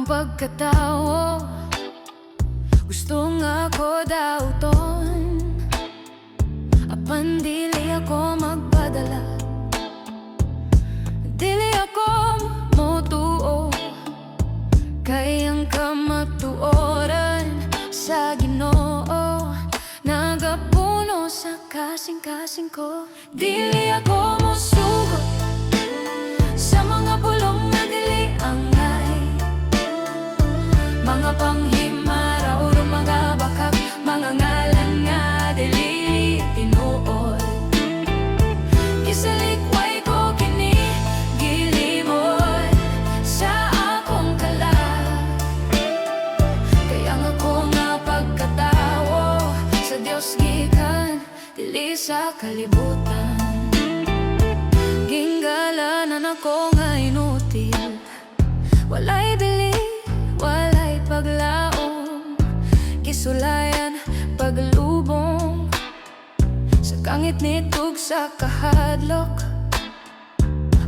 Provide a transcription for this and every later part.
pagkatao, gusto nga ko daw ton. Apan dili ako magpadala, dili ako motuo, kay ang kamatuoran sa Ginoo nagapuno sa kasing-kasing ko. Dili ako mosugot sa mga pulong na dili angay, mga panghimara o mga bakak, mga ngalan nga dili tinuod. Kisalikway ko kini gilimod sa akong kalag, kaya nga ko nga pagkatao sa Dios gikan, dili sa kalibutan. Ginggalanan ako nga inutil, walay bili, walay paglaom, kisulayan paglubong sa kangit nitug sa kahadlok.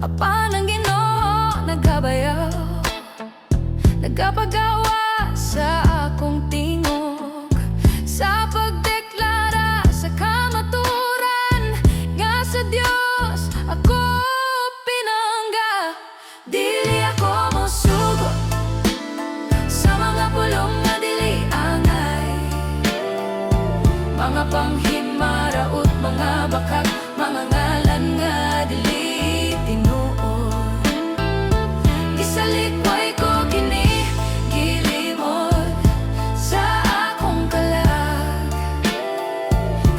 Apan ang Ginoo nagabayaw, nagapagawa sa akong tingog, sa pagdeklara sa kamaturan nga sa Dios ako pinangga. Dili ako mosugot sa mga pulong nga dili angay, mga panghimara ut mga bakak, mga ngalan nga dili tinuod. Gisalikway ko kini gilimod sa akong kalag,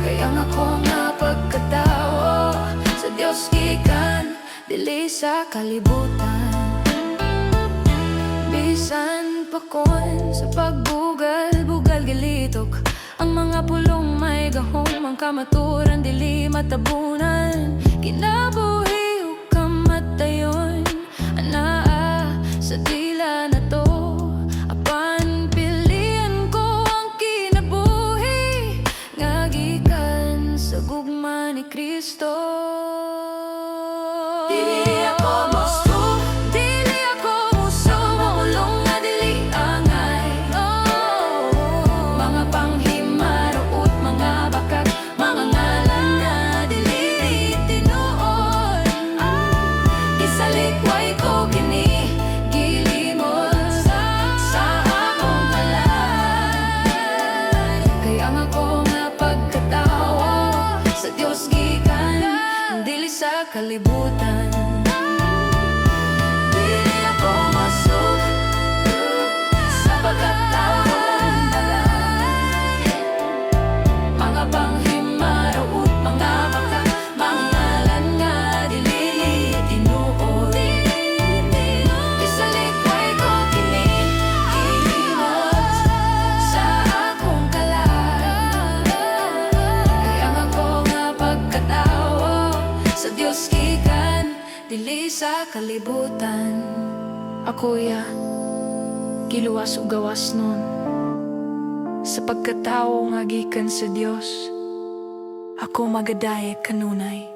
kaya nga ko nga pagkatao sa Dios gikan, dili sa kalibutan. Bisan pa kon sa pagbugal-bugal gilitok, ang mga pulong may gahom, ang kamaturan dili matabunan. Kinabuhi o kamatayon, anaa sa dila na to. Apan pilian ko ang kinabuhi nga gikan sa gugma ni Kristo. Dili ako mosugot, dili ako mosugot, mga pulong nga dili angay, mga panghimara ut mga bakak, mga ngalan nga dili tinuod. Gisalikway ko kini gilimod sa akong kalag, kaya nga ko nga pagkatao sa Dios gikan, dili sa kalibutan. Dili ako masugot sa pagkatao, mga panghimara ut mga bakak, mga ngalan nga dili tinuod. Isalikway ko kini gilimod sa akong kalag, kaya nga ko nga pagkatao sa Dios gikan, dili sa kalibutan. Ako'y giluwas ug gawas nun sa pagkatao nga gikan sa Dios, ako magadayeg kanunay.